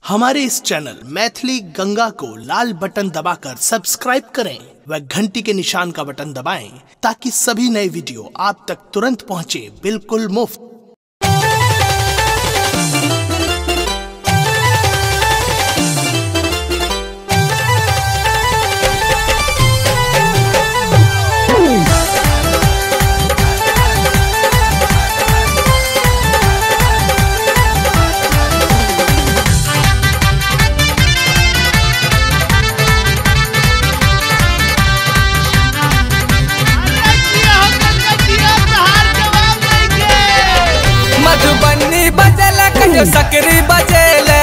हमारे इस चैनल मैथिली गंगा को लाल बटन दबाकर सब्सक्राइब करें व घंटी के निशान का बटन दबाएं ताकि सभी नए वीडियो आप तक तुरंत पहुंचे बिल्कुल मुफ्त। कहियो सकरी बजेले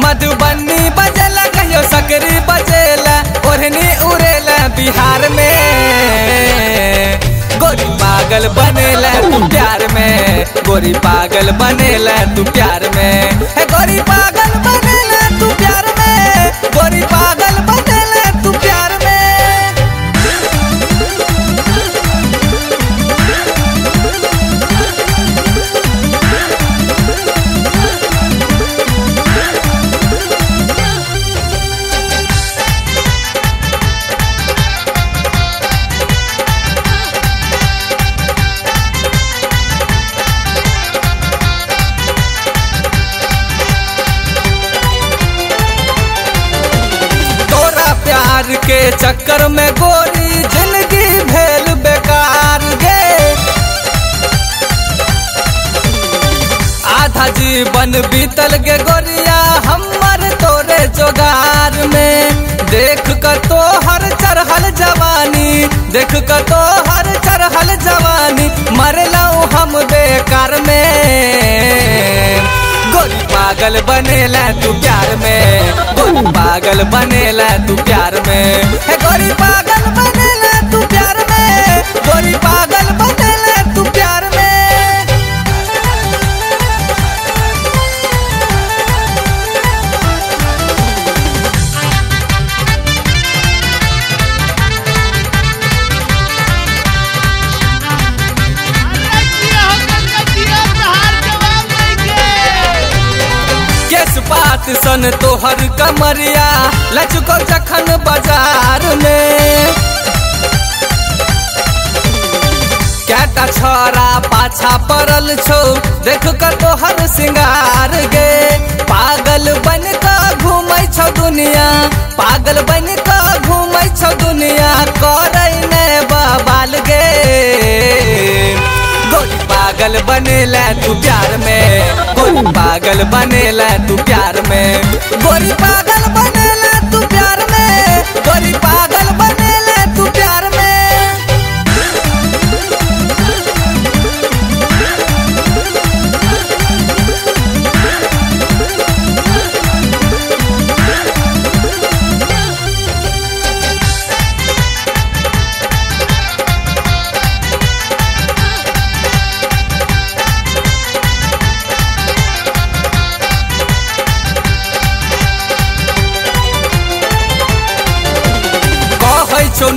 मधुबनी बजेला कहियो सकरी बजेला ओढ़नी उड़ेला बिहार में गोरी पागल बनेला तू प्यार में गोरी पागल बनेला तू प्यार में गोरी पागल बनेला तू प्यार में गोरी पागल बनेला तू प्यार में। के चक्कर में गोरी जिंदगी भेल बेकार गे आधा जीवन बीतल गे गोरिया हमर तोरे जोगार में देख कर तो हर चढ़ल जवानी देख कर तो हर चढ़ल जवानी मरलू हम बेकार में गोरी पागल बनेला तू प्यार में गोरी पागल बनेला तू प्यार में गोरी पागल बनेला तू प्यार में गोरी पागल बनेला तू प्यार में। बात सन तोहर कमरिया लचको जखन बाजार में कैटा छोरा पाछा पड़ल छो देख कर तोहर सिंगार गे पागल बन का घूमै छौ दुनिया पागल बन का घूमै छौ दुनिया करे ने बवाल गे गोरी पागल बनेला तू प्यार में गोरी पागल बनेला तू प्यार में गोरी पागल बनेला तू प्यार में गोरी पागल बनेला तू प्यार में।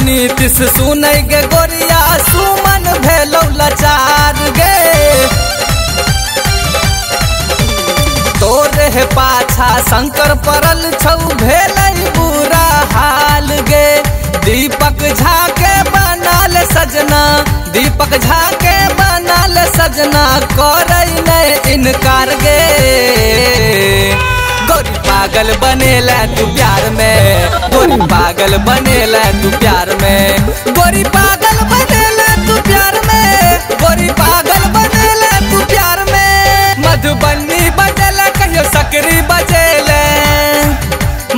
नीतीश सुनै गे गोरिया सुमन भेलौ लाचार गे तोरे हे पाछा शंकर पड़ल छौ भेलै बुरा हाल गे दीपक झा के बनाल सजना दीपक झा के बनाल सजना करे नहीं इनकार गे गोरी पागल बनेला तू प्यार में गोरी पागल बनेला तू प्यार में गोरी पागल बनेला तू प्यार में गोरी पागल बनेला तू प्यार में। मधुबनी बजेला कहियो सकरी बजेला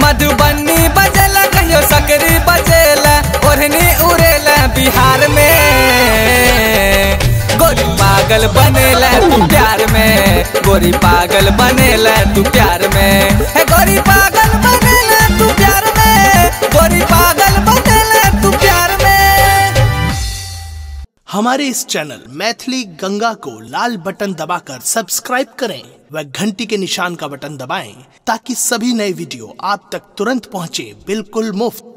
मधुबनी बजेला कहियो सकरी बजेला ओढ़नी उड़ेला बिहार में गोरी पागल बनेला तू प्यार में गोरी पागल बनेला तू प्यार में गोरी पागल बनेला तू प्यार में गोरी पागल बनेला तू प्यार में। हमारे इस चैनल मैथिली गंगा को लाल बटन दबाकर सब्सक्राइब करें व घंटी के निशान का बटन दबाएं ताकि सभी नए वीडियो आप तक तुरंत पहुंचे बिल्कुल मुफ्त।